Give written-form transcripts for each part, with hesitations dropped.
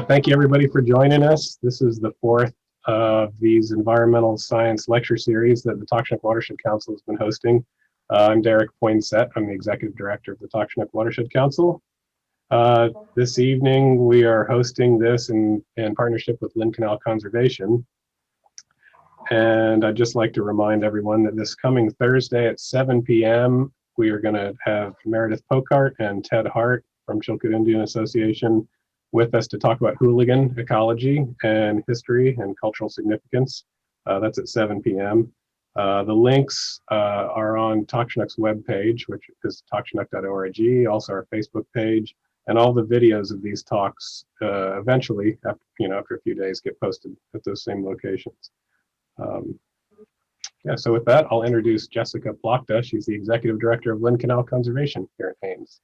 Thank you everybody for joining us. This is the fourth of these environmental science lecture series that the Takshnak Watershed Council has been hosting. I'm Derek Poinsett. I'm the Executive Director of the Takshnak Watershed Council. This evening we are hosting this in partnership with Lynn Canal Conservation. And I'd just like to remind everyone that this coming Thursday at 7 p.m. we are going to have Meredith Pokart and Ted Hart from Chilkat Indian Association with us to talk about hooligan ecology and history and cultural significance. That's at 7 p.m. The links are on Takshnak's webpage, which is takshnak.org, also our Facebook page, and all the videos of these talks eventually, after a few days, get posted at those same locations. So with that, I'll introduce Jessica Plachta. She's the Executive Director of Lynn Canal Conservation here at Haines.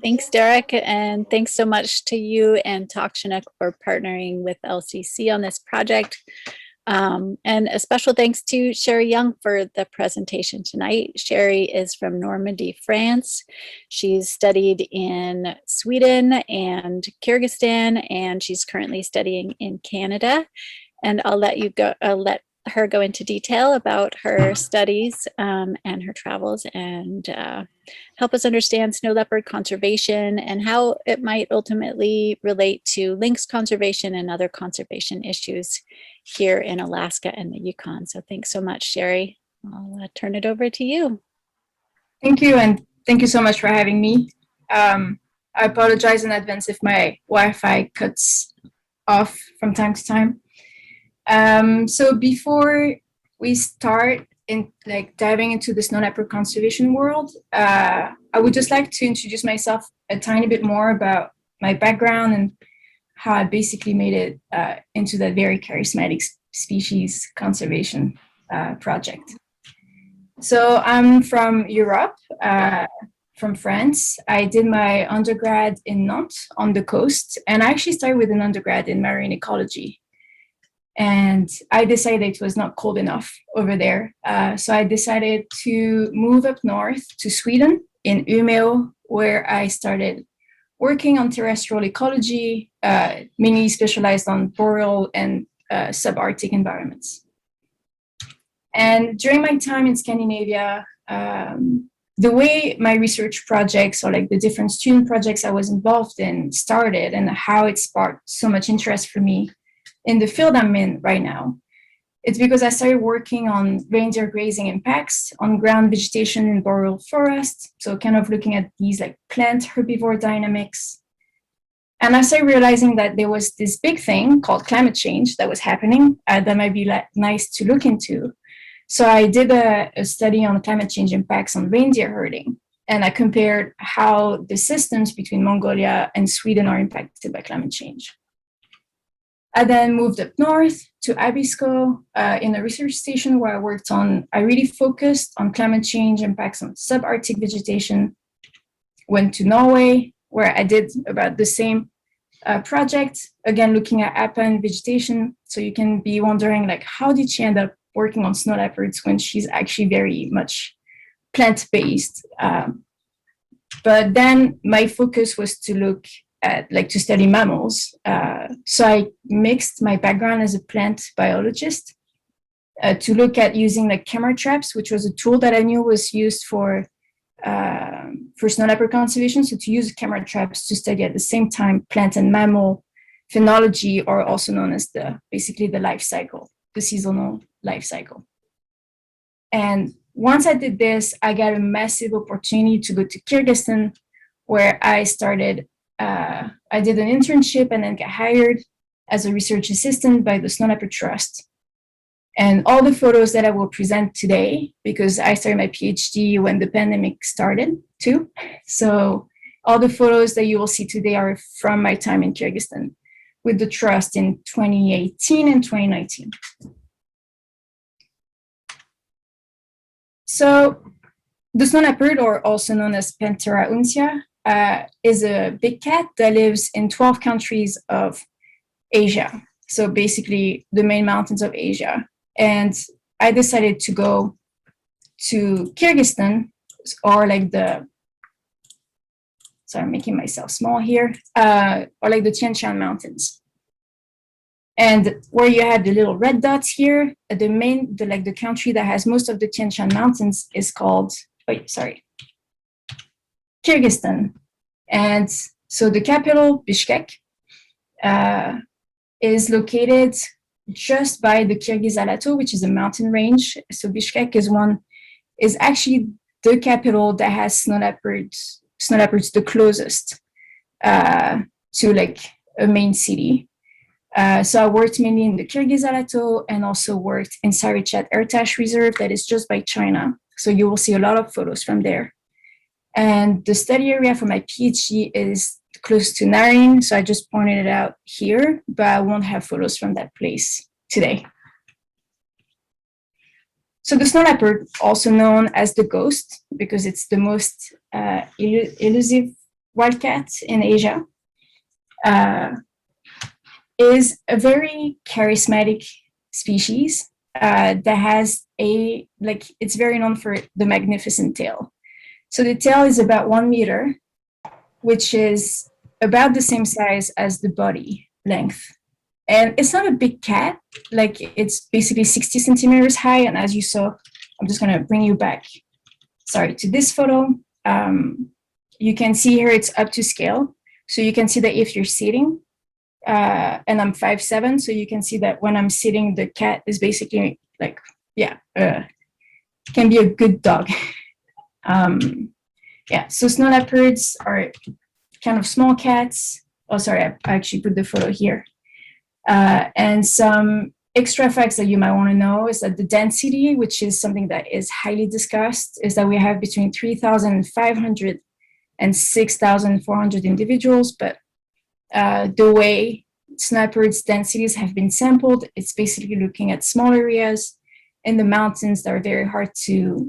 Thanks, Derek, and thanks so much to you and Takshnak for partnering with LCC on this project. And a special thanks to Sherry Young for the presentation tonight. Sherry is from Normandy, France. She's studied in Sweden and Kyrgyzstan, and she's currently studying in Canada. And I'll let her go into detail about her studies and her travels and help us understand snow leopard conservation and how it might ultimately relate to lynx conservation and other conservation issues here in Alaska and the Yukon. So thanks so much, Sherry. I'll turn it over to you. Thank you, and thank you so much for having me. I apologize in advance if my Wi-Fi cuts off from time to time. So before we start in diving into the snow leopard conservation world, I would just like to introduce myself a tiny bit more about my background and how I basically made it into that very charismatic species conservation project. So I'm from Europe, from France. I did my undergrad in Nantes on the coast, and I actually started with an undergrad in marine ecology. And I decided it was not cold enough over there. So I decided to move up north to Sweden in Umeå, where I started working on terrestrial ecology, mainly specialized on boreal and subarctic environments. And during my time in Scandinavia, the way my research projects or the different student projects I was involved in started and how it sparked so much interest for me in the field I'm in right now, it's because I started working on reindeer grazing impacts on ground vegetation in boreal forest. So kind of looking at these plant herbivore dynamics. And I started realizing that there was this big thing called climate change that was happening that might be nice to look into. So I did a study on climate change impacts on reindeer herding. And I compared how the systems between Mongolia and Sweden are impacted by climate change. I then moved up north to Abisko in a research station where I really focused on climate change impacts on subarctic vegetation. Went to Norway, where I did about the same project, again, looking at Apan vegetation. So you can be wondering, how did she end up working on snow leopards when she's actually very much plant-based? But then my focus was to look at, to study mammals. So I mixed my background as a plant biologist to look at using camera traps, which was a tool that I knew was used for snow leopard conservation. So to use camera traps to study at the same time plant and mammal phenology, or also known as basically the life cycle, the seasonal life cycle. And once I did this, I got a massive opportunity to go to Kyrgyzstan, where I started. I did an internship and then got hired as a research assistant by the Snow Leopard Trust. And all the photos that I will present today, because I started my PhD when the pandemic started too. So all the photos that you will see today are from my time in Kyrgyzstan with the Trust in 2018 and 2019. So the snow leopard, or also known as Panthera uncia, is a big cat that lives in 12 countries of Asia. So basically the main mountains of Asia. And I decided to go to Kyrgyzstan, or like I'm making myself small here, or like the Tian Shan Mountains. And where you have the little red dots here, the country that has most of the Tian Shan Mountains is called, Kyrgyzstan. And so the capital, Bishkek, is located just by the Kyrgyz Alato, which is a mountain range. So Bishkek is actually the capital that has snow leopards the closest to like a main city. So I worked mainly in the Kyrgyz Alato and also worked in Sarichat Ertash Reserve that is just by China. So you will see a lot of photos from there. And the study area for my PhD is close to Narin. So I just pointed it out here, but I won't have photos from that place today. So the snow leopard, also known as the ghost, because it's the most elusive wildcat in Asia, is a very charismatic species that has it's very known for the magnificent tail. So the tail is about 1 meter, which is about the same size as the body length. And it's not a big cat, like it's basically 60 centimeters high. And as you saw, I'm just gonna bring you back, to this photo. You can see here it's up to scale. So you can see that if you're sitting, and I'm 5'7", so you can see that when I'm sitting, the cat is basically can be a good dog. So snow leopards are kind of small cats. Oh, sorry, I actually put the photo here. And some extra facts that you might want to know is that the density, which is something that is highly discussed, is that we have between 3,500 and 6,400 individuals. But the way snow leopards' densities have been sampled, it's basically looking at small areas in the mountains that are very hard to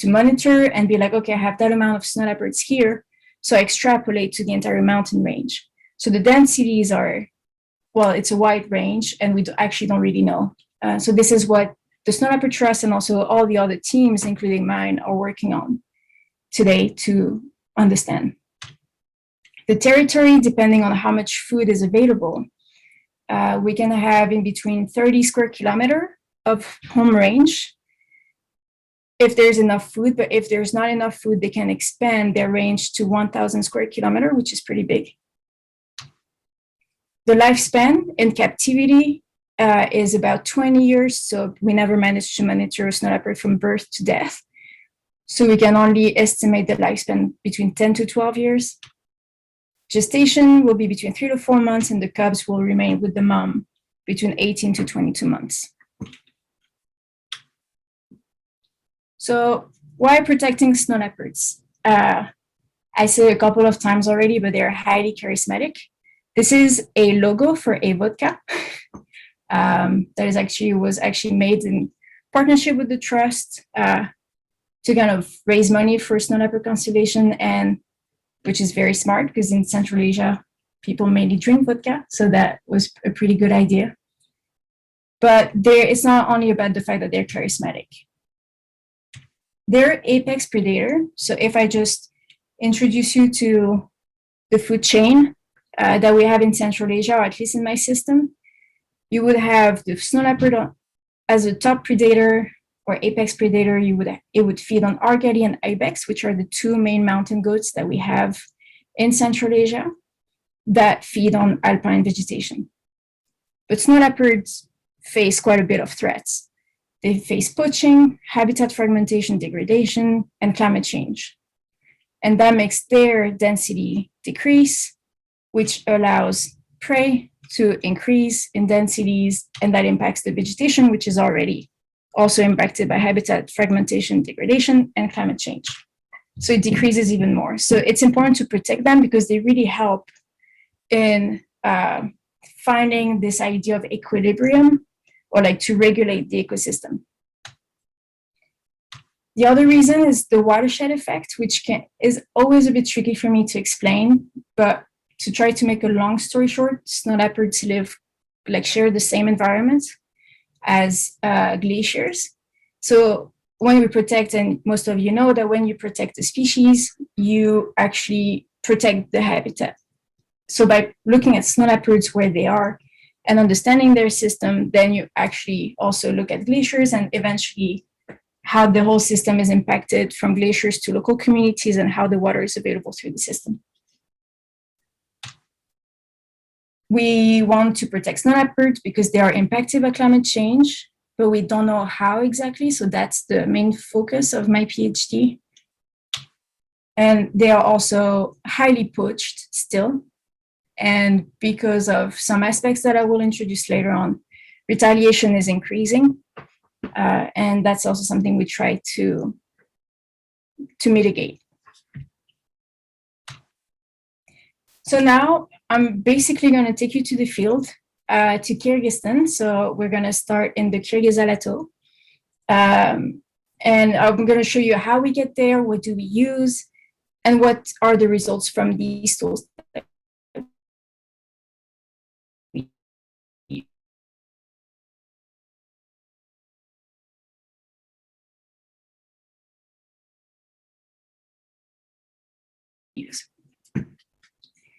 monitor and be like, okay, I have that amount of snow leopards here. So I extrapolate to the entire mountain range. So the densities are, it's a wide range, and we actually don't really know. So this is what the Snow Leopard Trust and also all the other teams, including mine, are working on today to understand. The territory, depending on how much food is available, we can have in between 30 square kilometer of home range if there's enough food, but if there's not enough food, they can expand their range to 1,000 square kilometer, which is pretty big. The lifespan in captivity is about 20 years, so we never managed to monitor a snow leopard from birth to death. So we can only estimate the lifespan between 10 to 12 years. Gestation will be between 3 to 4 months, and the cubs will remain with the mom between 18 to 22 months. So why protecting snow leopards? I said a couple of times already, but they're highly charismatic. This is a logo for a vodka that was actually made in partnership with the trust to kind of raise money for snow leopard conservation, and which is very smart because in Central Asia, people mainly drink vodka. So that was a pretty good idea. But it's not only about the fact that they're charismatic. They're apex predator. So if I just introduce you to the food chain that we have in Central Asia, or at least in my system, you would have the snow leopard as a top predator or apex predator. It would feed on argali and ibex, which are the two main mountain goats that we have in Central Asia that feed on alpine vegetation. But snow leopards face quite a bit of threats. They face poaching, habitat fragmentation, degradation, and climate change. And that makes their density decrease, which allows prey to increase in densities, and that impacts the vegetation, which is already also impacted by habitat fragmentation, degradation, and climate change. So it decreases even more. So it's important to protect them because they really help in finding this idea of equilibrium, or like to regulate the ecosystem. The other reason is the watershed effect, which is always a bit tricky for me to explain, but to try to make a long story short, snow leopards share the same environment as glaciers. So when we protect, and most of you know that when you protect a species, you actually protect the habitat. So by looking at snow leopards where they are and understanding their system, then you actually also look at glaciers and eventually how the whole system is impacted from glaciers to local communities and how the water is available through the system. We want to protect snow leopards because they are impacted by climate change, but we don't know how exactly. So that's the main focus of my PhD. And they are also highly poached still. And because of some aspects that I will introduce later on, retaliation is increasing. And that's also something we try to mitigate. So now I'm basically going to take you to the field, to Kyrgyzstan. So we're going to start in the Kyrgyz Plateau. And I'm going to show you how we get there, what do we use, and what are the results from these tools.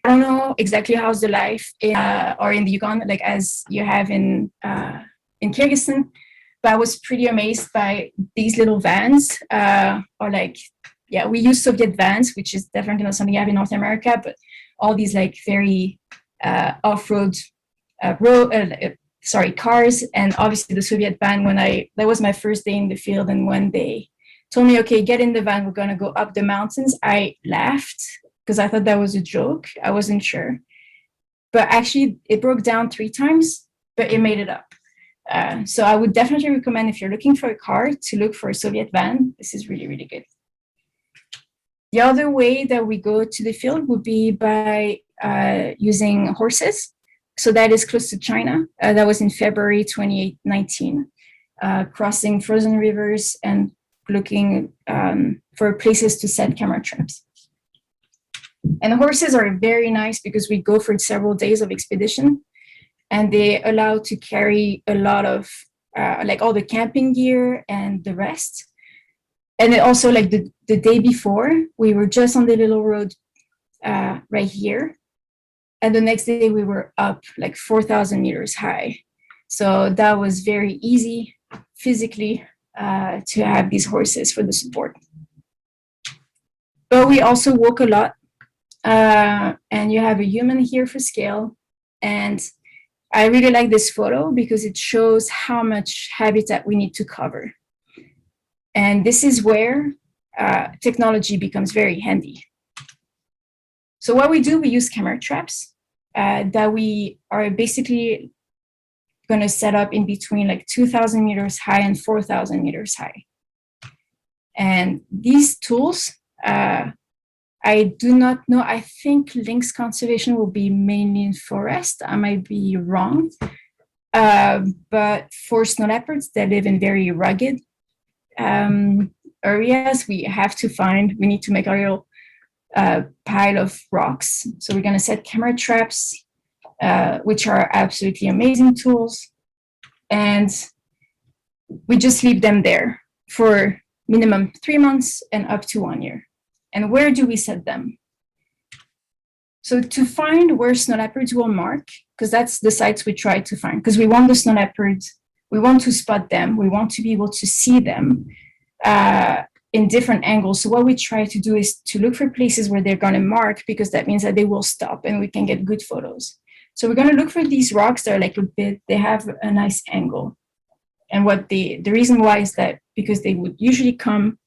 I don't know exactly how's the life in the Yukon, like as you have in Kyrgyzstan, but I was pretty amazed by these little vans. We use Soviet vans, which is definitely not something you have in North America, but all these very off-road cars, and obviously the Soviet van. That was my first day in the field, and when they told me, okay, get in the van, we're gonna go up the mountains, I laughed because I thought that was a joke. I wasn't sure, but actually it broke down 3 times, but it made it up. So I would definitely recommend, if you're looking for a car, to look for a Soviet van. This is really, really good. The other way that we go to the field would be by using horses. So that is close to China. That was in February 2019, crossing frozen rivers and looking for places to set camera traps. And horses are very nice because we go for several days of expedition, and they allow to carry a lot of all the camping gear and the rest. And then also the day before, we were just on the little road right here. And the next day we were up 4,000 meters high. So that was very easy physically to have these horses for the support. But we also walk a lot. And you have a human here for scale. And I really like this photo because it shows how much habitat we need to cover. And this is where technology becomes very handy. So what we do, we use camera traps that we are basically going to set up in between 2,000 meters high and 4,000 meters high. And these tools, I do not know. I think lynx conservation will be mainly in forest. I might be wrong. But for snow leopards that live in very rugged areas, we need to make a little pile of rocks. So we're going to set camera traps, which are absolutely amazing tools. And we just leave them there for minimum 3 months and up to 1 year. And where do we set them? So to find where snow leopards will mark, because that's the sites we try to find, because we want the snow leopards, we want to spot them, we want to be able to see them in different angles. So what we try to do is to look for places where they're going to mark, because that means that they will stop and we can get good photos. So we're going to look for these rocks that are they have a nice angle. And the reason why is that because they would usually come,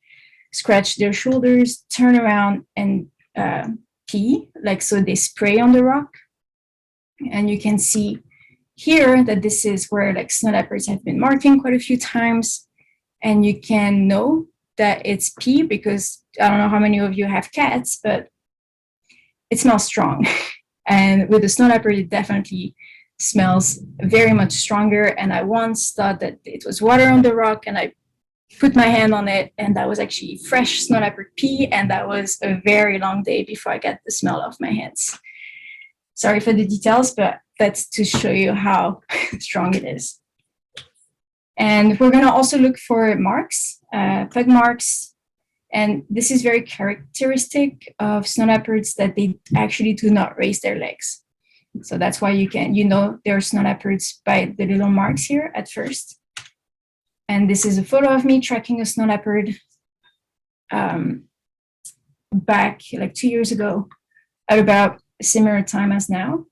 scratch their shoulders, turn around, and pee, so they spray on the rock. And you can see here that this is where snow leopards have been marking quite a few times. And you can know that it's pee because I don't know how many of you have cats, but it smells strong. And with the snow leopard, it definitely smells very much stronger. And I once thought that it was water on the rock, and I put my hand on it, and that was actually fresh snow leopard pee, and that was a very long day before I got the smell off my hands. Sorry for the details, but that's to show you how strong it is. And we're going to also look for marks, pug marks. And this is very characteristic of snow leopards, that they actually do not raise their legs. So that's why you know they're snow leopards by the little marks here at first. And this is a photo of me tracking a snow leopard back like 2 years ago at about a similar time as now.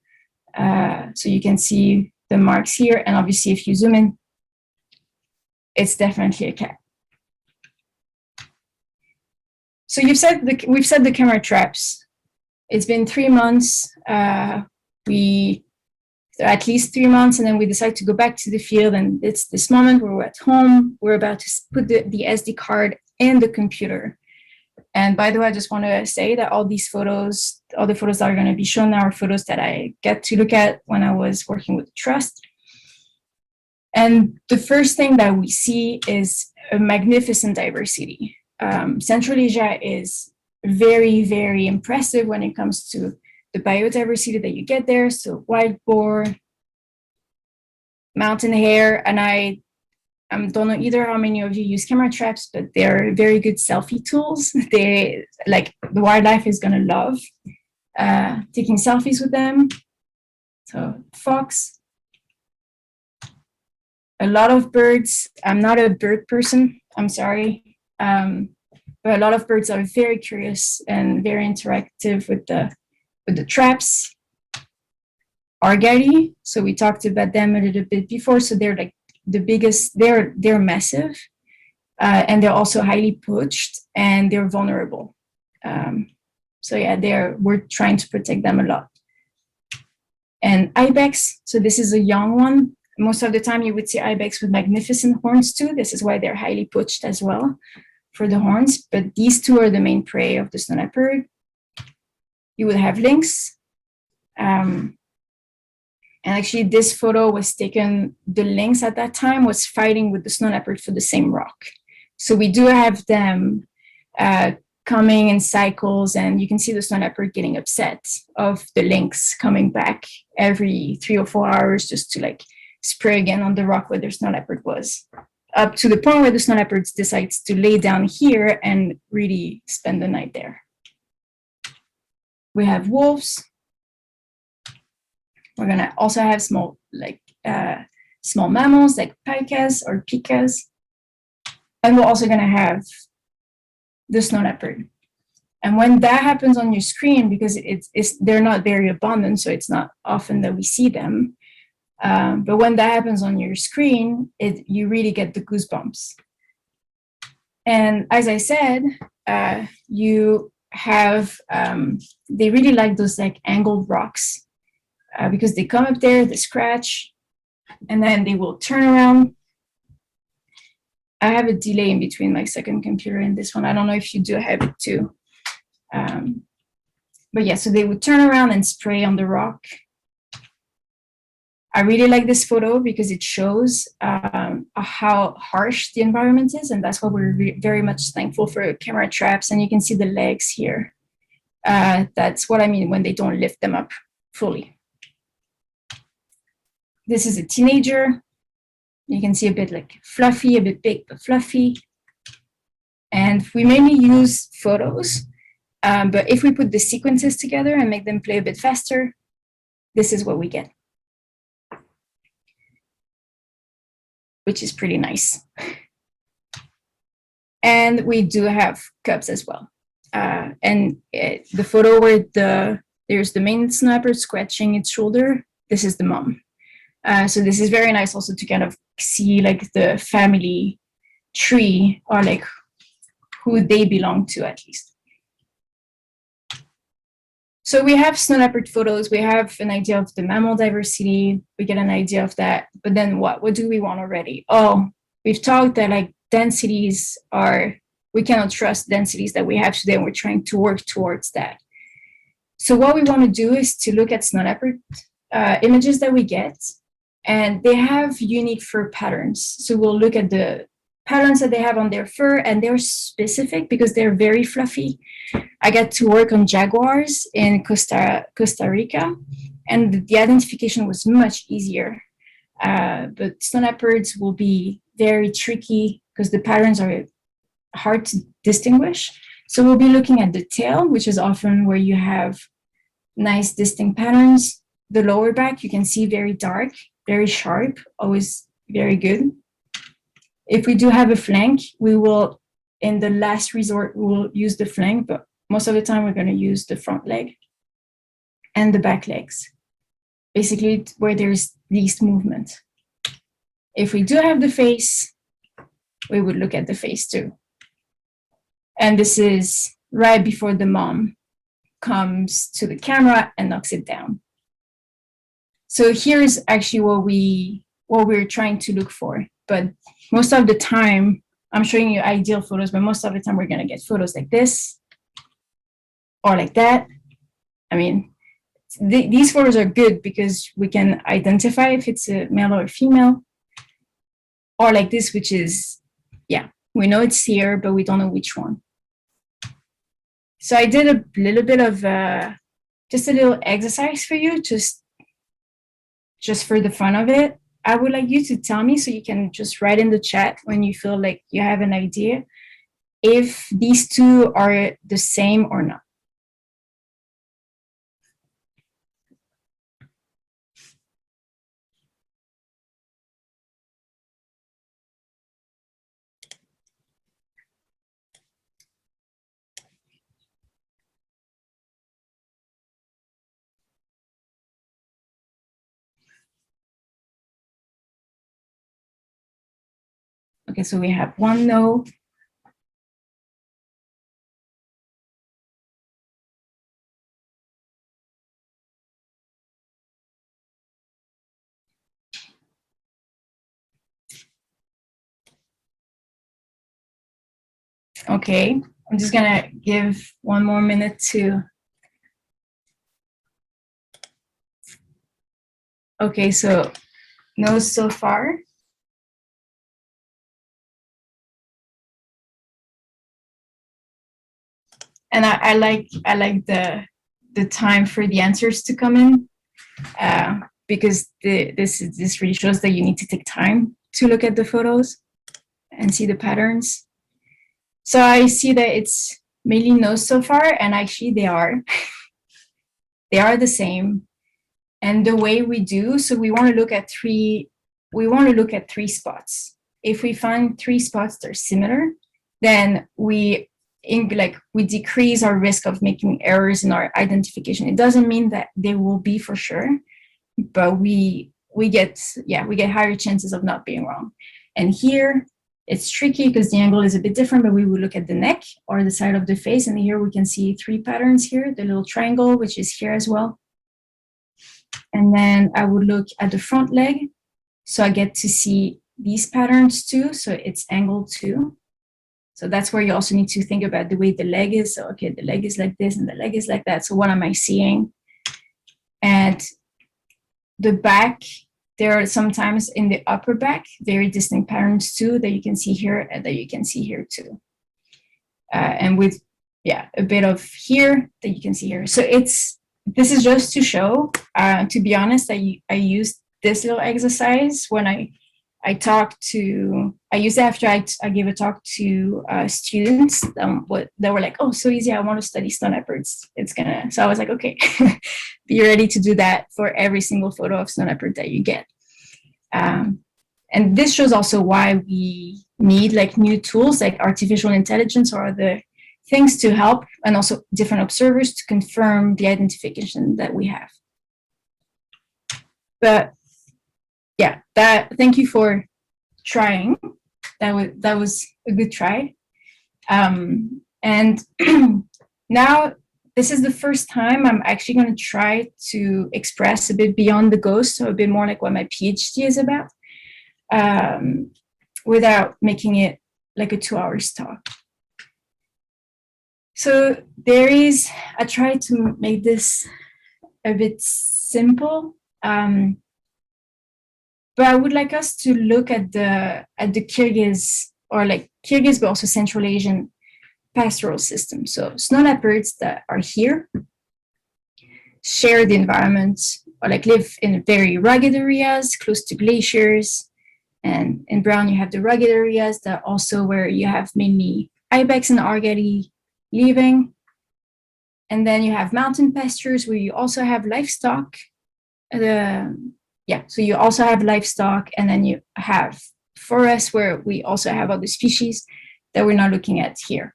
So you can see the marks here. And obviously, if you zoom in, it's definitely a cat. So we've set the camera traps. It's been 3 months. At least 3 months, and then we decide to go back to the field. And it's this moment where we're at home. We're about to put the SD card in the computer. And by the way, I just want to say that all the photos that are going to be shown now are photos that I get to look at when I was working with the trust. And the first thing that we see is a magnificent diversity. Central Asia is very, very impressive when it comes to the biodiversity that you get there. So wild boar, mountain hare, and I don't know either how many of you use camera traps, but they're very good selfie tools. The wildlife is gonna love taking selfies with them. So fox, a lot of birds. I'm not a bird person, I'm sorry. But a lot of birds are very curious and very interactive with the traps. Argali, so we talked about them a little bit before. So they're like the biggest, they're massive, and they're also highly poached, and they're vulnerable. So yeah, we're trying to protect them a lot. And ibex, so this is a young one. Most of the time you would see ibex with magnificent horns too. This is why they're highly poached as well for the horns, but these two are the main prey of the snow leopard. You would have lynx. And actually this photo was taken, the lynx at that time was fighting with the snow leopard for the same rock. So we do have them coming in cycles, and you can see the snow leopard getting upset of the lynx coming back every 3 or 4 hours just to like spray again on the rock where the snow leopard was, up to the point where the snow leopard decides to lay down here and really spend the night there. We have wolves. We're gonna also have small mammals like pikas or pikas. And we're also gonna have the snow leopard. And when that happens on your screen, because they're not very abundant, so it's not often that we see them, but when that happens on your screen, you really get the goosebumps. And as I said, you have, they really like those like angled rocks because they come up there, they scratch, and then they will turn around. I have a delay in between my second computer and this one. I don't know if you do have it too. But yeah, so they would turn around and spray on the rock. I really like this photo because it shows how harsh the environment is, and that's why we're very much thankful for camera traps. And you can see the legs here. That's what I mean when they don't lift them up fully. This is a teenager. You can see a bit like fluffy, a bit big, but fluffy. And we mainly use photos, but if we put the sequences together and make them play a bit faster, this is what we get, which is pretty nice. And we do have cubs as well. The photo where there's the main snow leopard scratching its shoulder, this is the mom. So this is very nice also to kind of see like the family tree, or like who they belong to at least. So we have snow leopard photos, we have an idea of the mammal diversity, we get an idea of that, but then what do we want already? Oh, we've talked that like densities we cannot trust densities that we have today, and we're trying to work towards that. So what we want to do is to look at snow leopard images that we get, and they have unique fur patterns. So we'll look at the patterns that they have on their fur, and they're specific because they're very fluffy. I got to work on jaguars in Costa Rica, and the identification was much easier. But stone leopards will be very tricky because the patterns are hard to distinguish. So we'll be looking at the tail, which is often where you have nice distinct patterns. The lower back, you can see very dark, very sharp, always very good. If we do have a flank, we will, in the last resort, we will use the flank, but most of the time we're going to use the front leg and the back legs, basically where there's least movement. If we do have the face, we would look at the face too. And this is right before the mom comes to the camera and knocks it down. So here's actually what we're trying to look for. But most of the time, I'm showing you ideal photos, but most of the time we're going to get photos like this or like that. I mean, these photos are good because we can identify if it's a male or a female, or like this, which is, yeah, we know it's here, but we don't know which one. So I did a little bit of just a little exercise for you, just for the fun of it. I would like you to tell me, so you can just write in the chat when you feel like you have an idea, if these two are the same or not. Okay, so we have one no. Okay, I'm just gonna give one more minute to. Okay, so no so far. And I like the time for the answers to come in, because this really shows that you need to take time to look at the photos and see the patterns. So I see that it's mainly no so far, and actually they are the same. And the way we do, so we want to look at three spots. If we find 3 spots that are similar, then we decrease our risk of making errors in our identification. It doesn't mean that they will be for sure, but we get higher chances of not being wrong. And here it's tricky because the angle is a bit different, but we will look at the neck or the side of the face, and here we can see 3 patterns here, the little triangle, which is here as well. And then I would look at the front leg, so I get to see these patterns too, so it's angled too. So that's where you also need to think about the way the leg is. So, okay, the leg is like this and the leg is like that. So what am I seeing? And the back, there are sometimes in the upper back, very distinct patterns too that you can see here and that you can see here too. And with, a bit of here that you can see here. So this is just to show, to be honest, I used this little exercise when I used it after I gave a talk to students that were like, oh, so easy, I want to study stone leopards. So I was like, okay, be ready to do that for every single photo of stone leopard that you get. And this shows also why we need like new tools like artificial intelligence or other things to help, and also different observers to confirm the identification that we have. But thank you for trying. That was a good try. And now this is the first time I'm actually going to try to express a bit beyond the ghost, so a bit more like what my PhD is about, without making it like a 2-hour talk. So I try to make this a bit simple. But I would like us to look at the Kyrgyz or like Kyrgyz, but also Central Asian pastoral system. So snow leopards that are here share the environment, or like live in very rugged areas close to glaciers. And in brown, you have the rugged areas that also where you have mainly ibex and argali living. And then you have mountain pastures where you also have livestock. So you also have livestock, and then you have forests where we also have other species that we're not looking at here.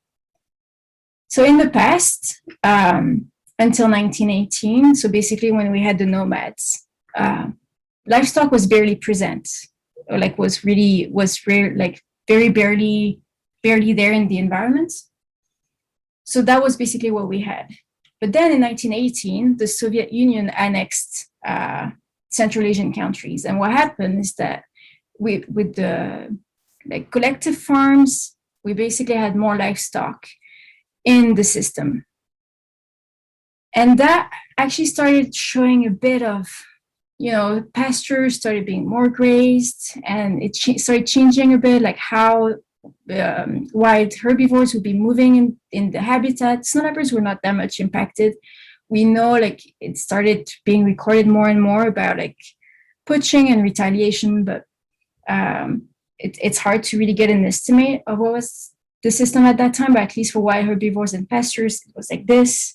So in the past, until 1918, so basically when we had the nomads, livestock was barely present, or like was rare, like very barely there in the environment. So that was basically what we had. But then in 1918, the Soviet Union annexed Central Asian countries. And what happened is that with the like collective farms, we basically had more livestock in the system. And that actually started showing a bit of, pastures started being more grazed, and it started changing a bit, like how wild herbivores would be moving in the habitat. Snow leopards were not that much impacted. We know like it started being recorded more and more about like poaching and retaliation, but it's hard to really get an estimate of what was the system at that time, but at least for wild herbivores and pastures, it was like this.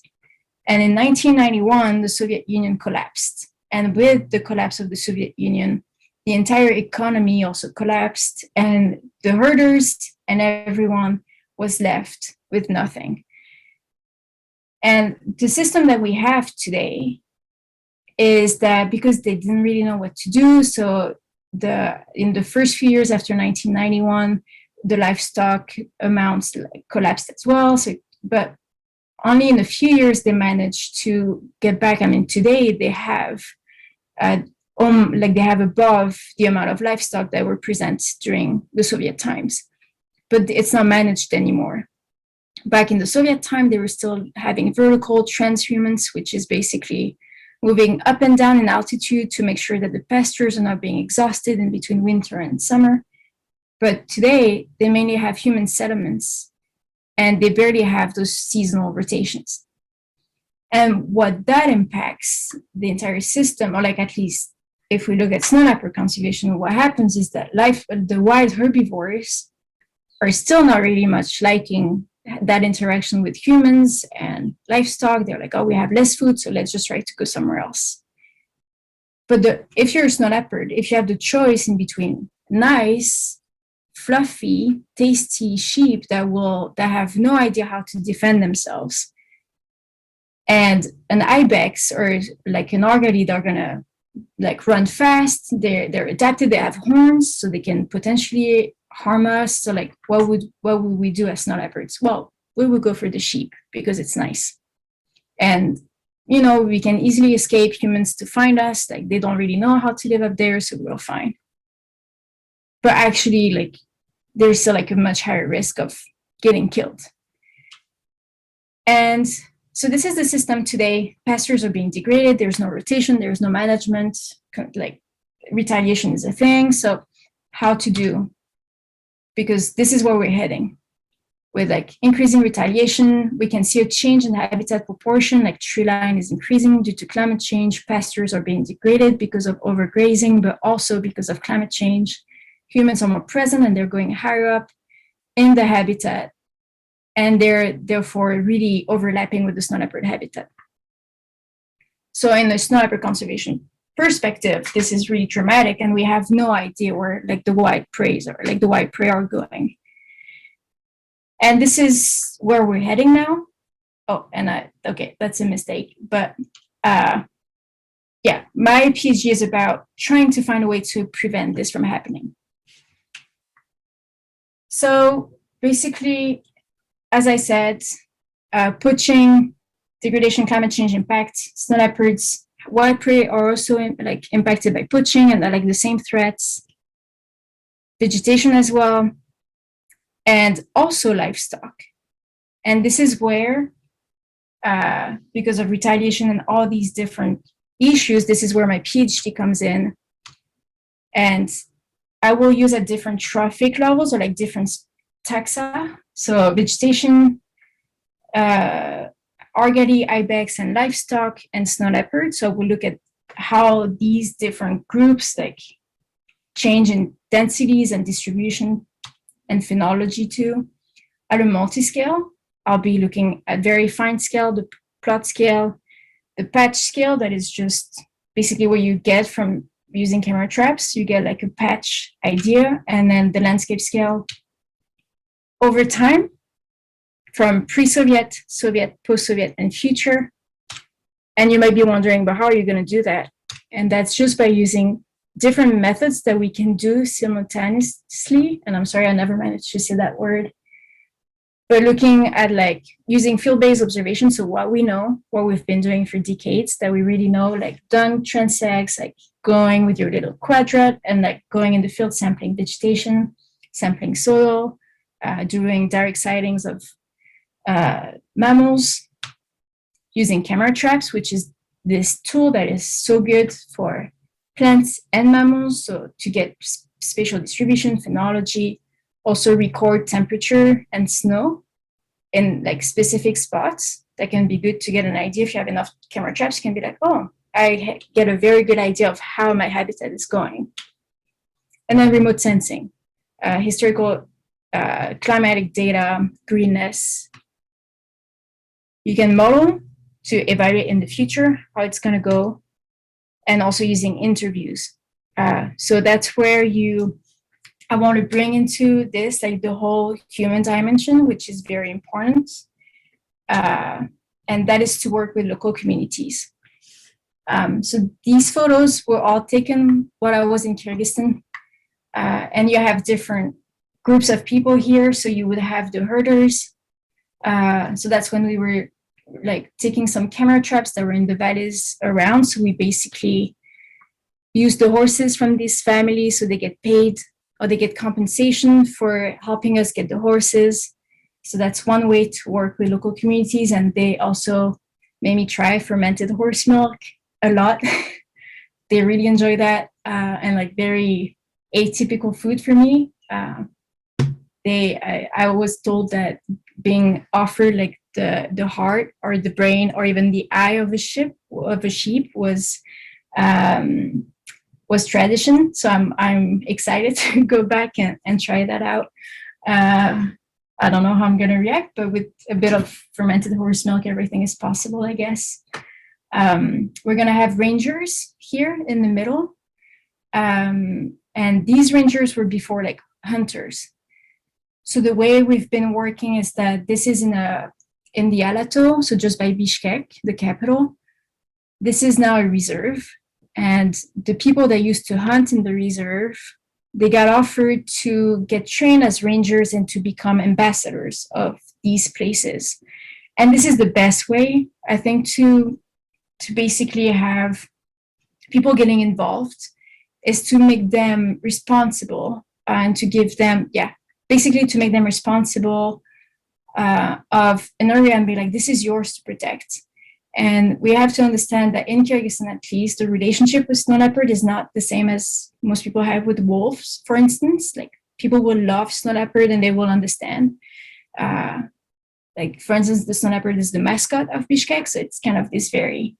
And in 1991, the Soviet Union collapsed. And with the collapse of the Soviet Union, the entire economy also collapsed, and the herders and everyone was left with nothing. And the system that we have today is that because they didn't really know what to do, so in the first few years after 1991, the livestock amounts collapsed as well. But only in a few years they managed to get back. I mean, today they have they have above the amount of livestock that were present during the Soviet times, but it's not managed anymore. Back in the Soviet time, they were still having vertical transhumance, which is basically moving up and down in altitude to make sure that the pastures are not being exhausted in between winter and summer. But today, they mainly have human settlements, and they barely have those seasonal rotations. And what that impacts the entire system, or like at least if we look at snow leopard conservation, what happens is that the wild herbivores are still not really much liking that interaction with humans and livestock. They're like, oh, we have less food, so let's just try to go somewhere else. But if you're a snow leopard, if you have the choice in between nice, fluffy, tasty sheep that have no idea how to defend themselves, and an ibex or like an argali, they're gonna like run fast, they're adapted, they have horns, so they can potentially harm us. So like what would we do as snow leopards? Well, we would go for the sheep because it's nice. And we can easily escape humans to find us, like they don't really know how to live up there, so we're fine. But actually, like there's still like a much higher risk of getting killed. And so this is the system today. Pastures are being degraded. There's no rotation. There's no management. Like retaliation is a thing. So how to do? Because this is where we're heading. With like increasing retaliation, we can see a change in habitat proportion, like tree line is increasing due to climate change. Pastures are being degraded because of overgrazing, but also because of climate change. Humans are more present and they're going higher up in the habitat. And they're therefore really overlapping with the snow leopard habitat. So in the snow leopard conservation perspective, this is really dramatic, and we have no idea where like the wild prey are going. And this is where we're heading now. Oh, and okay, that's a mistake. But my PhD is about trying to find a way to prevent this from happening. So basically, as I said, poaching, degradation, climate change impact, snow leopards, wild prey are also impacted by poaching and like the same threats, vegetation as well, and also livestock. And this is where, because of retaliation and all these different issues, this is where my PhD comes in. And I will use at different trophic levels or like different taxa, so vegetation, argali, ibex, and livestock, and snow leopard. So we'll look at how these different groups like change in densities and distribution and phenology too. At a multi-scale, I'll be looking at very fine scale, the plot scale, the patch scale, that is just basically what you get from using camera traps. You get like a patch idea, and then the landscape scale over time from pre-Soviet, Soviet, post-Soviet, and future. And you might be wondering, but how are you going to do that? And that's just by using different methods that we can do simultaneously. And I'm sorry, I never managed to say that word. But looking at like using field-based observation, so what we know, what we've been doing for decades, that we really know, like dung transects, like going with your little quadrat and like going in the field, sampling vegetation, sampling soil, doing direct sightings of mammals, using camera traps, which is this tool that is so good for plants and mammals. So to get spatial distribution, phenology, also record temperature and snow in like specific spots. That can be good to get an idea. If you have enough camera traps, you can be like, oh, I get a very good idea of how my habitat is going. And then remote sensing, historical climatic data, greenness. You can model to evaluate in the future how it's going to go, and also using interviews. So that's where I want to bring into this, like the whole human dimension, which is very important. And that is to work with local communities. So these photos were all taken while I was in Kyrgyzstan. And you have different groups of people here. So you would have the herders. So that's when we were like taking some camera traps that were in the valleys around. So we basically use the horses from these families, so they get paid or they get compensation for helping us get the horses. So that's one way to work with local communities. And they also made me try fermented horse milk a lot. They really enjoy that, and like very atypical food for me. I was told that being offered like the heart or the brain or even the eye of a sheep was tradition. So I'm excited to go back and try that out. I don't know how I'm going to react, but with a bit of fermented horse milk, everything is possible, I guess. We're going to have rangers here in the middle. And these rangers were before like hunters. So the way we've been working is that this is in the Alato, so just by Bishkek, the capital. This is now a reserve. And the people that used to hunt in the reserve, they got offered to get trained as rangers and to become ambassadors of these places. And this is the best way, I think, to basically have people getting involved, is to make them responsible and to give them, basically to make them responsible of an area and be like, this is yours to protect. And we have to understand that in Kyrgyzstan, at least, the relationship with snow leopard is not the same as most people have with wolves, for instance. Like, people will love snow leopard and they will understand. Like, for instance, the snow leopard is the mascot of Bishkek, so it's kind of this very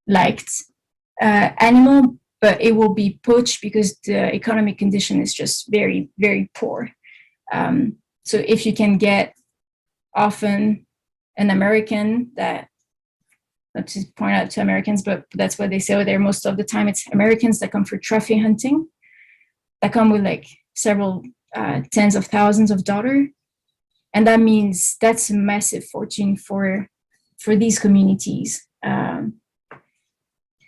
liked animal, but it will be poached because the economic condition is just very, very poor. So if you can get often an American that, not to point out to Americans, but that's what they say over there. Most of the time, it's Americans that come for trophy hunting, that come with like several tens of thousands of dollars. And that means that's a massive fortune for these communities.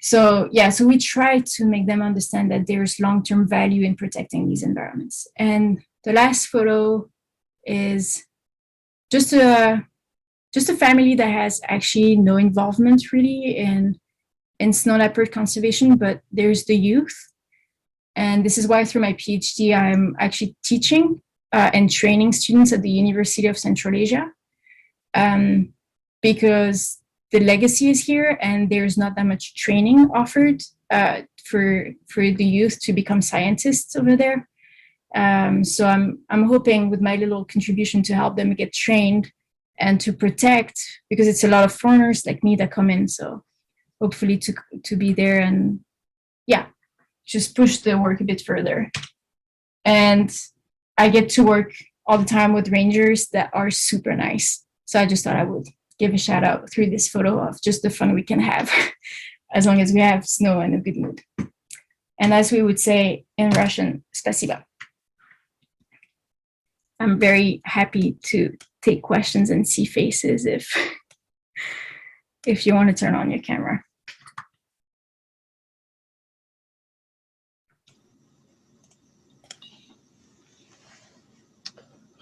So we try to make them understand that there's long-term value in protecting these environments. And the last photo is just a family that has actually no involvement really in snow leopard conservation, but there's the youth. And this is why through my PhD, I'm actually teaching and training students at the University of Central Asia, because the legacy is here and there's not that much training offered for the youth to become scientists over there. So I'm hoping with my little contribution to help them get trained and to protect, because it's a lot of foreigners like me that come in. So hopefully to be there and yeah, just push the work a bit further. And I get to work all the time with rangers that are super nice. So I just thought I would give a shout out through this photo of just the fun we can have as long as we have snow and a good mood. And as we would say in Russian, spasiba. I'm very happy to take questions and see faces if you want to turn on your camera.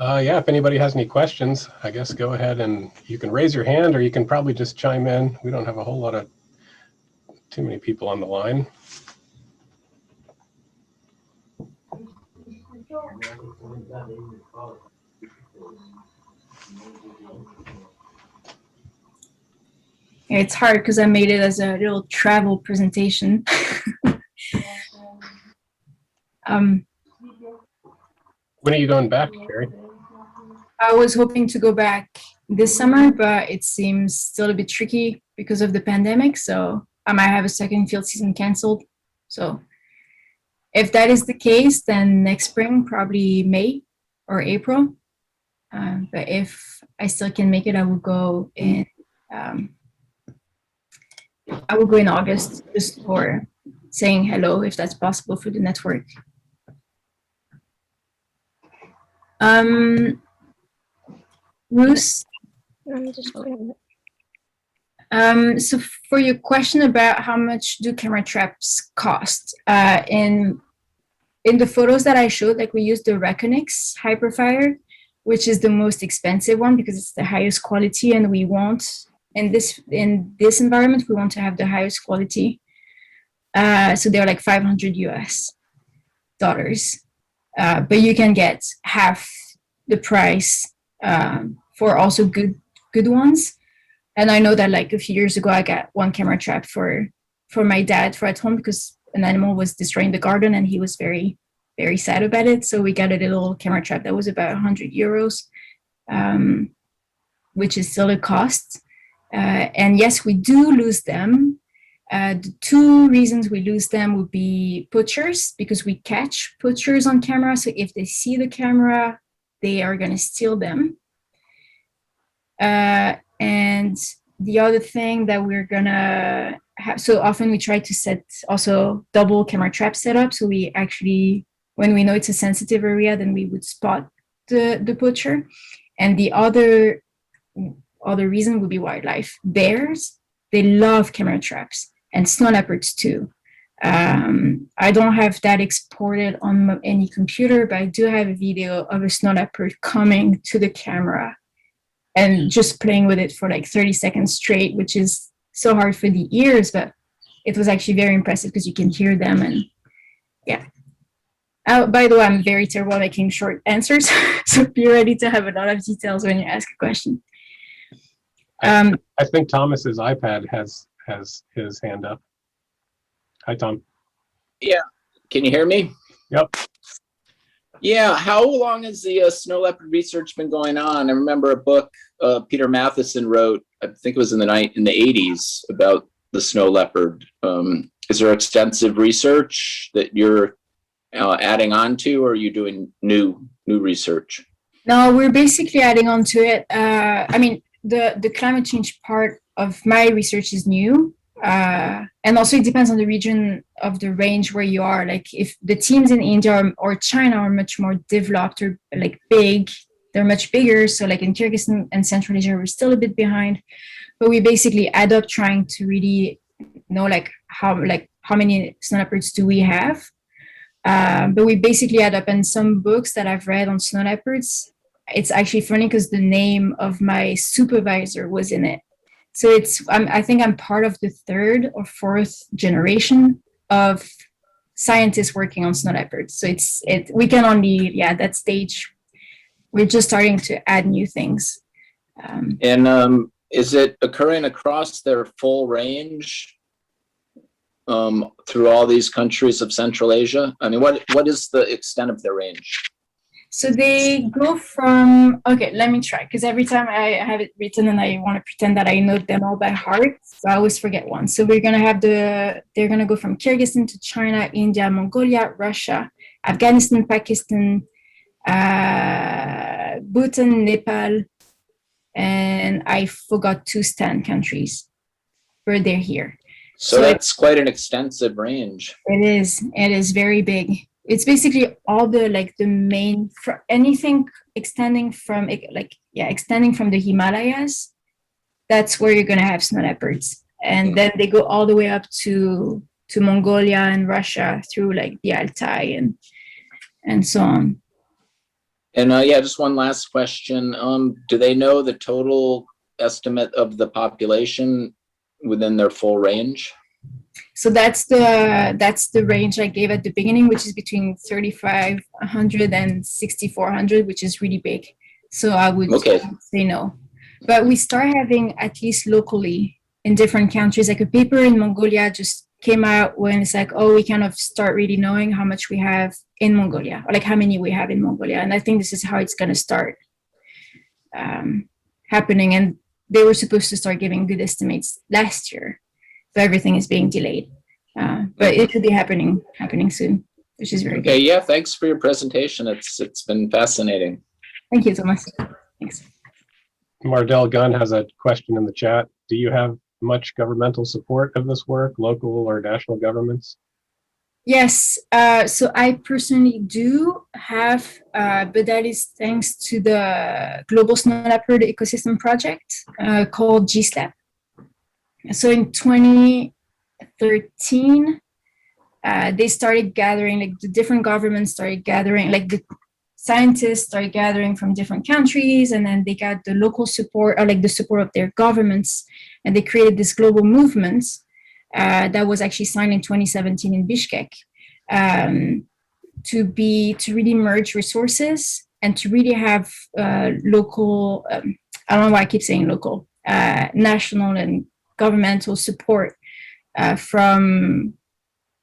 Yeah, if anybody has any questions, I guess go ahead and you can raise your hand, or you can probably just chime in. We don't have a whole lot of too many people on the line. It's hard because I made it as a little travel presentation. When are you going back, Sherry? I was hoping to go back this summer, but it seems still a bit tricky because of the pandemic. So I might have a second field season canceled. So if that is the case, then next spring, probably May or April. But if I still can make it, I will go in. I will go in August just for saying hello, if that's possible for the network. Ruth, so for your question about how much do camera traps cost, in the photos that I showed, like we used the Reconyx Hyperfire, which is the most expensive one because it's the highest quality, and we want in this environment we want to have the highest quality. So they're like $500 US, but you can get half the price for also good ones. And I know that like a few years ago, I got one camera trap for my dad for at home because an animal was destroying the garden and he was very, very sad about it. So we got a little camera trap that was about €100, which is still a cost. And yes, we do lose them. The two reasons we lose them would be poachers, because we catch poachers on camera. So if they see the camera, they are going to steal them. And the other thing that we're going to have, so often we try to set also double camera trap setup. So we actually, when we know it's a sensitive area, then we would spot the poacher. And the other reason would be wildlife. Bears, they love camera traps, and snow leopards too. I don't have that exported on any computer, but I do have a video of a snow leopard coming to the camera and just playing with it for like 30 seconds straight, which is so hard for the ears, but it was actually very impressive because you can hear them. And yeah. By the way, I'm very terrible at making short answers, so be ready to have a lot of details when you ask a question. I think Thomas's iPad has his hand up. Hi, Tom. Yeah, can you hear me? Yep. Yeah, how long has the snow leopard research been going on? I remember a book Peter Matheson wrote, I think it was in the 80s, about the snow leopard. Is there extensive research that you're adding on to, or are you doing new research? No, we're basically adding on to it. I mean, the climate change part of my research is new. And also it depends on the region of the range where you are. Like if the teams in India or China are much more developed or like big, they're much bigger. So like in Kyrgyzstan and Central Asia, we're still a bit behind, but we basically add up trying to really know how many snow leopards do we have. But we basically add up, and some books that I've read on snow leopards, it's actually funny because the name of my supervisor was in it. So I think I'm part of the third or fourth generation of scientists working on snow leopards. So we can only, at that stage, we're just starting to add new things. And is it occurring across their full range? through all these countries of Central Asia? I mean, what is the extent of their range? So they go from, okay, let me try, because every time I have it written and I want to pretend that I know them all by heart, so I always forget one. So we're going to have they're going to go from Kyrgyzstan to China, India, Mongolia, Russia, Afghanistan, Pakistan, Bhutan, Nepal, and I forgot 2 stan countries where they're here. So that's quite an extensive range. It is very big. It's basically all the main, for anything extending from the Himalayas. That's where you're gonna have snow leopards, and then they go all the way up to Mongolia and Russia through like the Altai and so on. And yeah, just one last question. Do they know the total estimate of the population within their full range? So that's the range I gave at the beginning, which is between 3,500 and 6,400, which is really big. So I would say no. But we start having, at least locally in different countries, like a paper in Mongolia just came out when it's like, oh, we kind of start really knowing how much we have in Mongolia, or like how many we have in Mongolia. And I think this is how it's going to start happening. And they were supposed to start giving good estimates last year, but everything is being delayed. But it should be happening soon, which is very good. Okay, yeah, thanks for your presentation. It's been fascinating. Thank you so much. Thanks. Mardell Gunn has a question in the chat. Do you have much governmental support of this work, local or national governments? Yes, so I personally do have, but that is thanks to the Global Snow Leopard Ecosystem Project called GSLEP. So in 2013, they started gathering, like the different governments started gathering, like the scientists started gathering from different countries, and then they got the local support, or like the support of their governments, and they created this global movement that was actually signed in 2017 in Bishkek to really merge resources and to really have local, I don't know why I keep saying local, national and governmental support from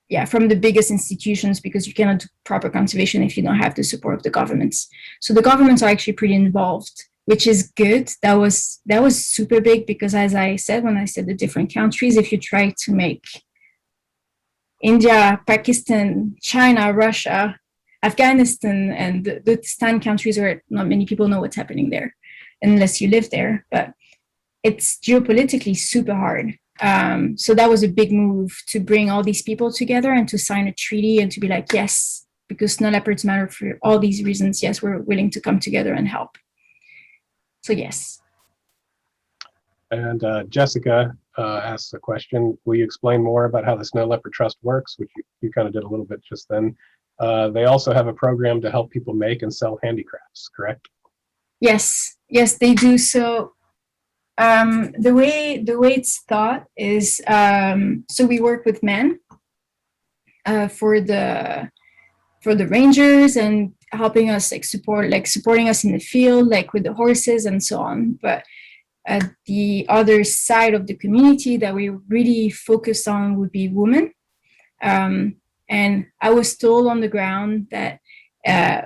the biggest institutions, because you cannot do proper conservation if you don't have the support of the governments. So the governments are actually pretty involved, which is good. That was super big, because as I said, when I said the different countries, if you try to make India, Pakistan, China, Russia, Afghanistan, and the stan countries where not many people know what's happening there unless you live there, but it's geopolitically super hard. So that was a big move to bring all these people together and to sign a treaty and to be like, yes, because snow leopards matter for all these reasons. Yes, we're willing to come together and help. So yes. And Jessica asks a question. Will you explain more about how the Snow Leopard Trust works, which you kind of did a little bit just then. They also have a program to help people make and sell handicrafts, correct? Yes, they do. So the way it's thought is, so we work with men for the rangers and helping us supporting us in the field, like with the horses and so on. But the other side of the community that we really focus on would be women. And I was told on the ground that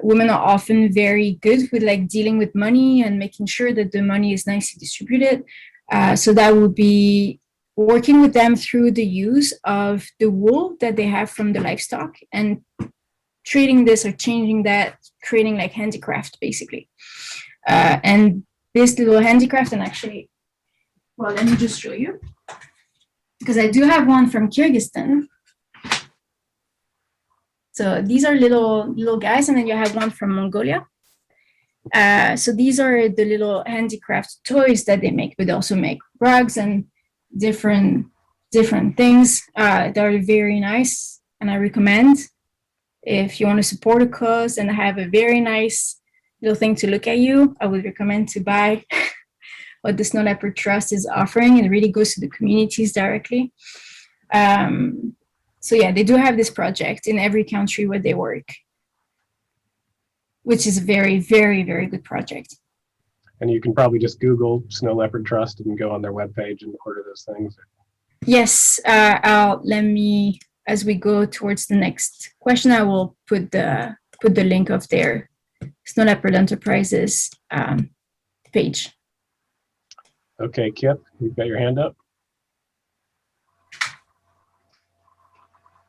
women are often very good with like dealing with money and making sure that the money is nicely distributed. So that would be working with them through the use of the wool that they have from the livestock and treating this or changing that, creating like handicraft basically. And this little handicraft, and actually, well, let me just show you, because I do have one from Kyrgyzstan. So these are little guys, and then you have one from Mongolia. So these are the little handicraft toys that they make, but they also make rugs and different things that are very nice. And I recommend, if you want to support a cause and have a very nice little thing to look at you, I would recommend to buy what the Snow Leopard Trust is offering. It really goes to the communities directly. So yeah, they do have this project in every country where they work, which is a very, very, very good project. And you can probably just Google Snow Leopard Trust and go on their webpage and order those things. Yes, as we go towards the next question, I will put the link of their Snow Leopard Enterprises page. Okay, Kip, you've got your hand up.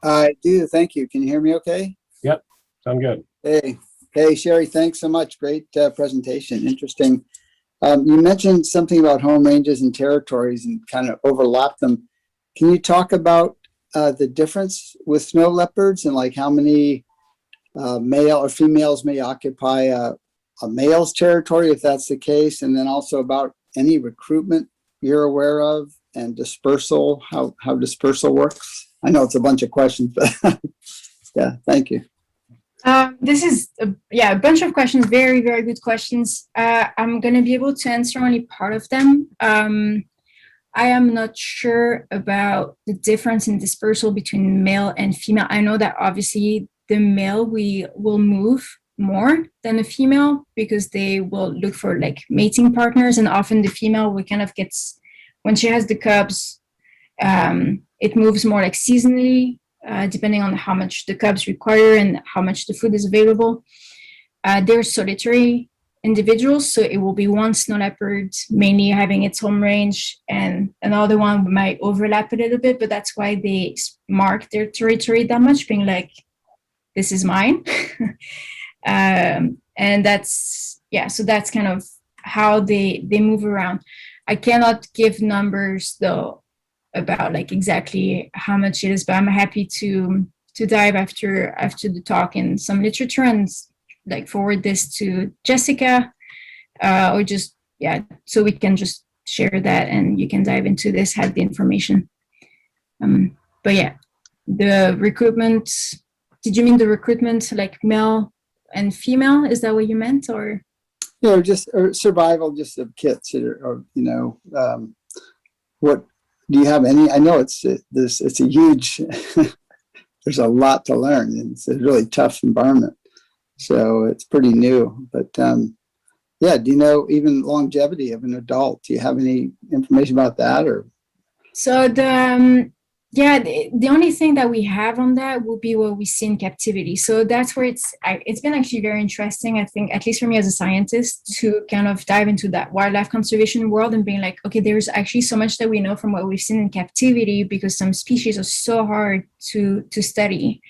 I do. Thank you. Can you hear me okay? Sound good. Hey, Sherry, thanks so much. Great presentation. Interesting. You mentioned something about home ranges and territories and kind of overlap them. Can you talk about the difference with snow leopards and like how many male or females may occupy a male's territory, if that's the case, and then also about any recruitment you're aware of and dispersal, how dispersal works? I know it's a bunch of questions, but yeah, thank you. This is a bunch of questions, very, very good questions. I'm going to be able to answer only part of them. I am not sure about the difference in dispersal between male and female. I know that obviously the male we will move more than the female because they will look for like mating partners, and often the female we kind of gets when she has the cubs, it moves more like seasonally, depending on how much the cubs require and how much the food is available. They're solitary individuals, so it will be one snow leopard mainly having its home range, and another one might overlap a little bit, but that's why they mark their territory that much, being like, this is mine. And that's, yeah, so that's kind of how they move around. I cannot give numbers though about like exactly how much it is, but I'm happy to dive after the talk in some literature and like forward this to Jessica, or just, yeah, so we can just share that and you can dive into this, have the information. But yeah, the recruitment, did you mean the recruitment like male and female? Is that what you meant, or? Yeah, or survival just of kits, or what do you have any? I know it's a huge. There's a lot to learn, and it's a really tough environment, so it's pretty new. But yeah, do you know even longevity of an adult? Do you have any information about that, or? So the only thing that we have on that will be what we see in captivity. So that's where it's been actually very interesting, I think, at least for me as a scientist, to kind of dive into that wildlife conservation world and being like, okay, there's actually so much that we know from what we've seen in captivity, because some species are so hard to study.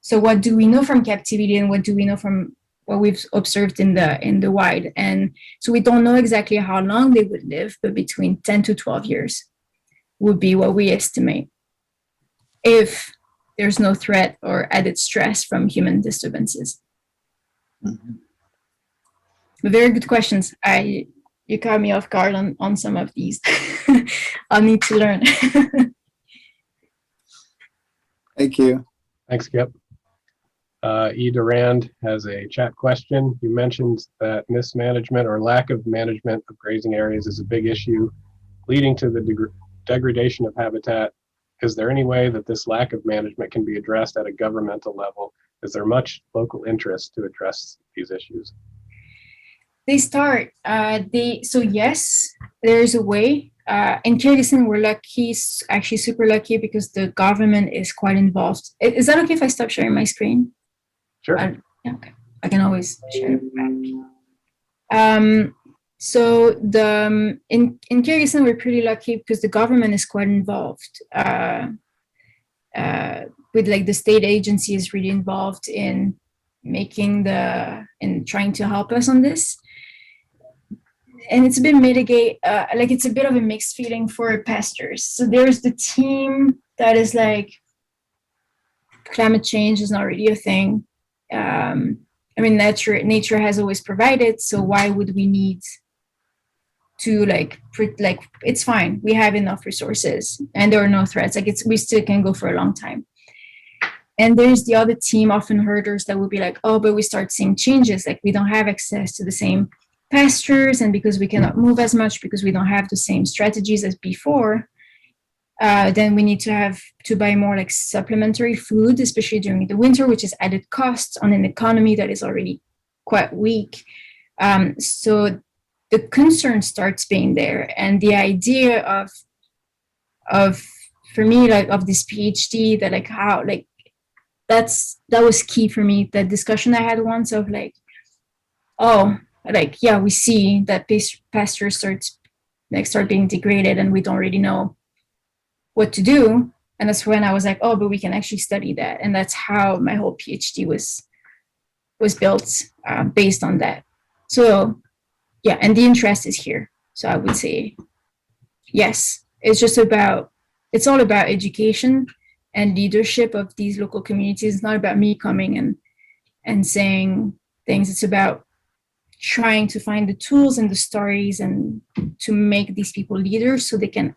So what do we know from captivity, and what do we know from what we've observed in the wild? And so we don't know exactly how long they would live, but between 10 to 12 years would be what we estimate, if there's no threat or added stress from human disturbances. Mm-hmm. Very good questions. You caught me off guard on some of these. I'll need to learn. Thank you. Thanks, Kip. E. Durand has a chat question. You mentioned that mismanagement or lack of management of grazing areas is a big issue, leading to the degradation of habitat. Is there any way that this lack of management can be addressed at a governmental level? Is there much local interest to address these issues? So yes, there is a way. In Kyrgyzstan, we're lucky, actually super lucky, because the government is quite involved. Is that okay if I stop sharing my screen? Sure. Yeah, okay. I can always share it back. So in Kyrgyzstan, we're pretty lucky because the government is quite involved. With like the state agency is really involved in in trying to help us on this. And it's a bit it's a bit of a mixed feeling for pastors. So there's the team that is like, climate change is not really a thing. I mean, nature has always provided, so why would we need to it's fine, we have enough resources and there are no threats, we still can go for a long time. And there's the other team, often herders, that will be like, oh, but we start seeing changes, like we don't have access to the same pastures, and because we cannot move as much, because we don't have the same strategies as before, then we need to buy more like supplementary food, especially during the winter, which is added cost on an economy that is already quite weak. So the concern starts being there, and the idea of for me, like of this PhD, that like how like that was key for me. That discussion I had once of like, oh, like yeah, we see that pasture start being degraded, and we don't really know what to do. And that's when I was like, oh, but we can actually study that, and that's how my whole PhD was built based on that. So yeah, and the interest is here. So I would say yes. It's all about education and leadership of these local communities. It's not about me coming and saying things. It's about trying to find the tools and the stories and to make these people leaders so they can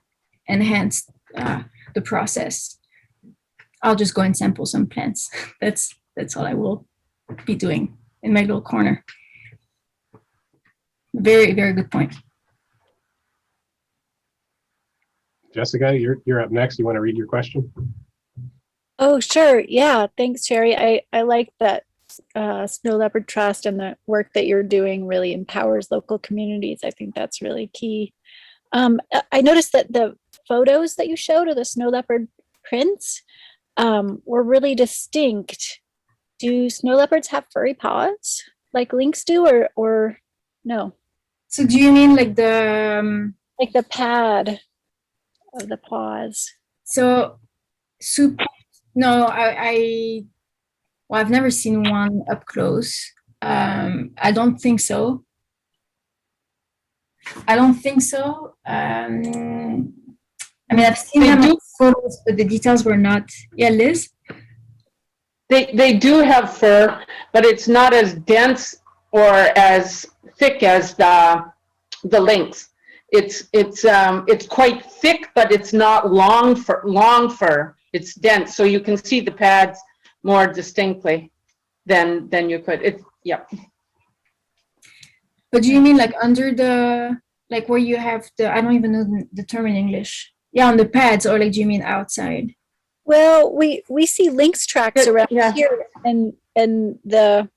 enhance the process. I'll just go and sample some plants. That's all I will be doing in my little corner. Very, very good point. Jessica, you're up next. You want to read your question? Oh, sure. Yeah. Thanks, Sherry. I like that Snow Leopard Trust and the work that you're doing really empowers local communities. I think that's really key. I noticed that the photos that you showed of the snow leopard prints were really distinct. Do snow leopards have furry paws like lynx do, or no? So do you mean like the Like the pad of the paws? No, I've never seen one up close. I don't think so. I mean, I've seen them in photos, but the details were not. Yeah, Liz? They do have fur, but it's not as dense or as thick as the lynx. It's quite thick, but it's not long fur. It's dense, so you can see the pads more distinctly than you could. Yeah. But do you mean like under like where you have I don't even know the term in English. Yeah, on the pads, or like do you mean outside? Well, we see lynx tracks around Yeah. here, and the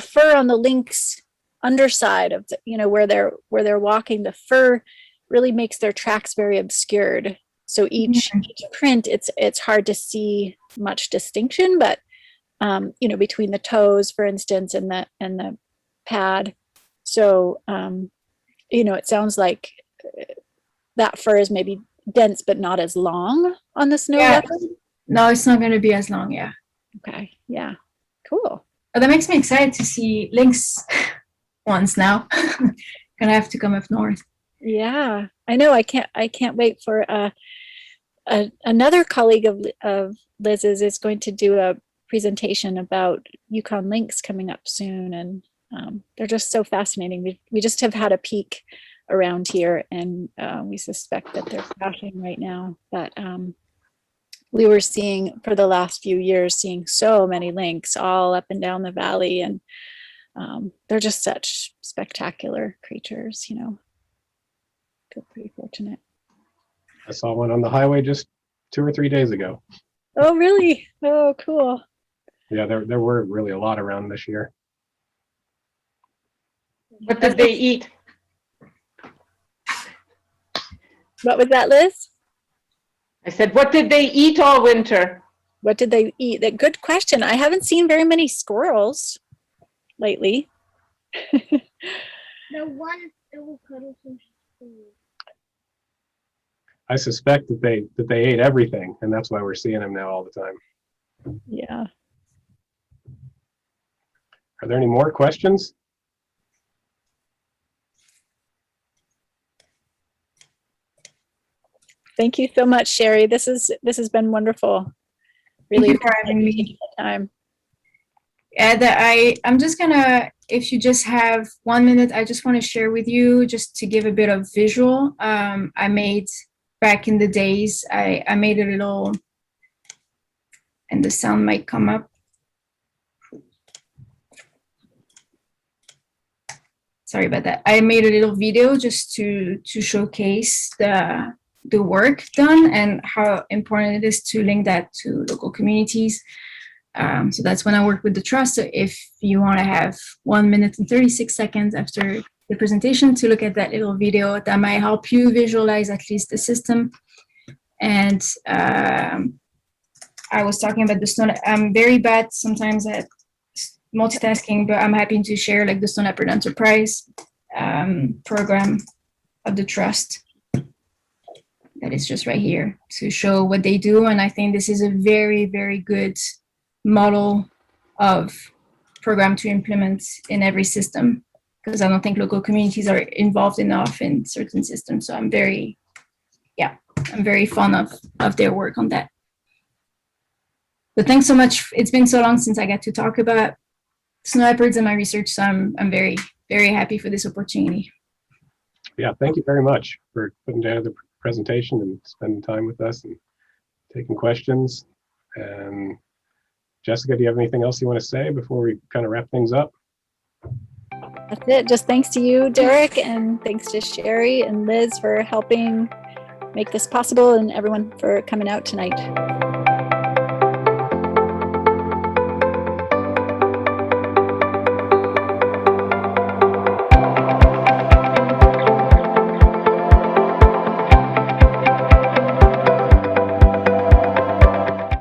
fur on the lynx underside of where they're walking, the fur really makes their tracks very obscured. So each print, it's hard to see much distinction, but between the toes, for instance, and the pad. So it sounds like that fur is maybe dense but not as long on the snow leopard. No, it's not going to be as long. Yeah. Okay. Yeah. Cool. But that makes me excited to see lynx ones now. Gonna have to come up north. Yeah, I know. I can't wait for another colleague of Liz's is going to do a presentation about Yukon lynx coming up soon, and they're just so fascinating. We just have had a peak around here, and we suspect that they're crashing right now. But we were seeing for the last few years, seeing so many lynx all up and down the valley, and they're just such spectacular creatures. Feel pretty fortunate. I saw one on the highway just 2 or 3 days ago. Oh, really? Oh, cool. Yeah, there were really a lot around this year. What did they eat? What was that, Liz? I said, what did they eat all winter? What did they eat? That good question. I haven't seen very many squirrels lately. The one that will cuddle some food. I suspect that they ate everything, and that's why we're seeing them now all the time. Yeah. Are there any more questions? Thank you so much, Sherry. This has been wonderful. Really Thank you for having me. appreciate the time. I'm just gonna, if you just have 1 minute, I just want to share with you just to give a bit of visual. I made back in the days, I made a little, and the sound might come up. Sorry about that. I made a little video just to showcase the work done and how important it is to link that to local communities. So that's when I work with the trust. So if you want to have 1 minute and 36 seconds after the presentation to look at that little video that might help you visualize at least the system. And I was talking about the snow. I'm very bad sometimes at multitasking, but I'm happy to share like the Snow Leopard Enterprise program of the trust. That is just right here to show what they do. And I think this is a very, very good model of program to implement in every system, because I don't think local communities are involved enough in certain systems. So I'm very fond of their work on that. But thanks so much. It's been so long since I got to talk about snow leopards in my research. So I'm very, very happy for this opportunity. Yeah, thank you very much for putting together the presentation and spending time with us and taking questions. And Jessica, do you have anything else you want to say before we kind of wrap things up? That's it. Just thanks to you, Derek, and thanks to Sherry and Liz for helping make this possible, and everyone for coming out tonight.